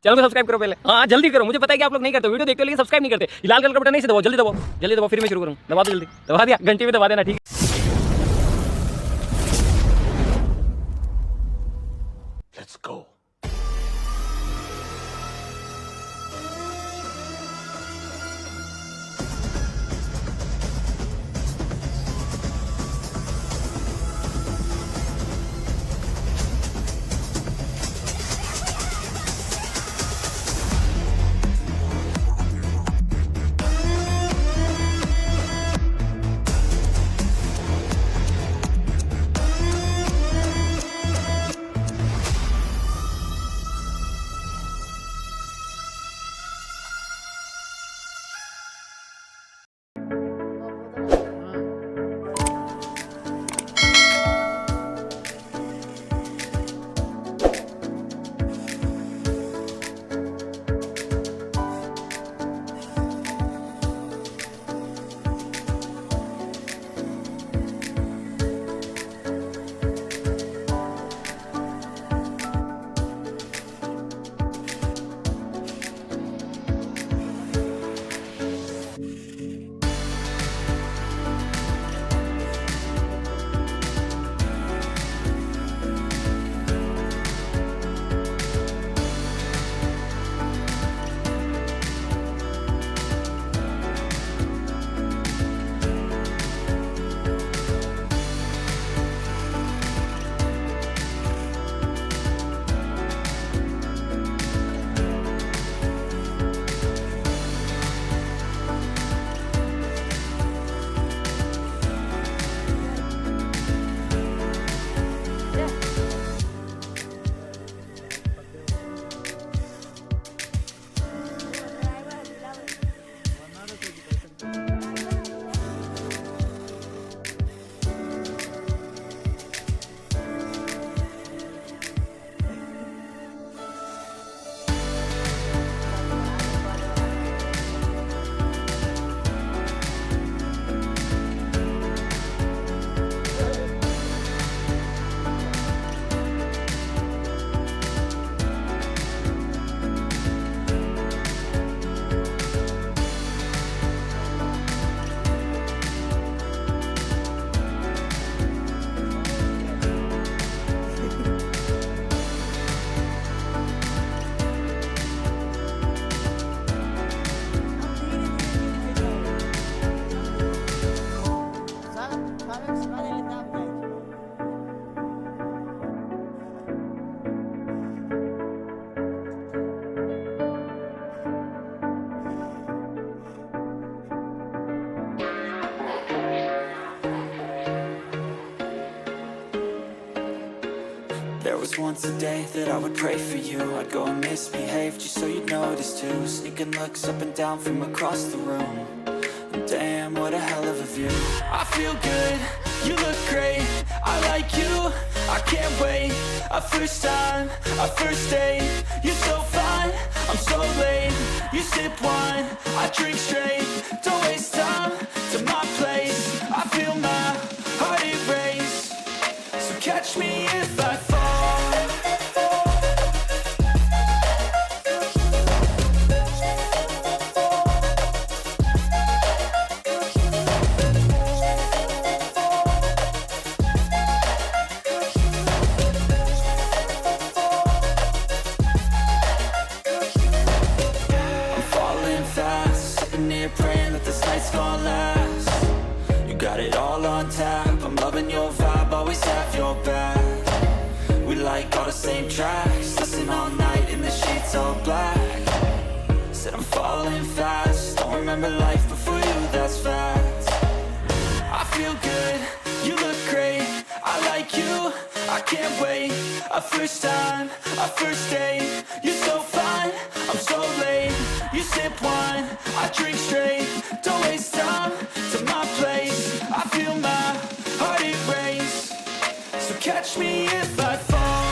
Channel को subscribe करो पहले। हाँ जल्दी करो, मुझे पता है कि आप लोग नहीं करते, वीडियो देखते हो लेकिन सब्सक्राइब नहीं करते। लाल कलर का बटन नहीं से दबाओ, जल्दी दबाओ, जल्दी दबाओ, फिर मैं शुरू करूँ। दबा दो जल्दी, दबा दिया, घंटी में दबा देना, ठीक है। Let's go. There was once a day that I would pray for you. I'd go and misbehave just so you'd notice too. Sneaking looks up and down from across the room. And damn, what a hell of a view. I feel good, you look great, I like you, I can't wait. A first time, a first date, you're so fine, I'm so late. You sip wine, I drink straight, don't waste time to my place. I feel my heart erase, so catch me if I fall. Praying that this night's gonna last. You got it all on tap, I'm loving your vibe, always have your back. We like all the same tracks, listen all night in the sheets all black. Said I'm falling fast, don't remember life before you, that's fact. I feel good, you look great, I like you, I can't wait. A first time, a first date, you're so fine, I'm so late. You sip wine, I drink straight, don't waste time to my place. I feel my heart erase, so catch me if I fall.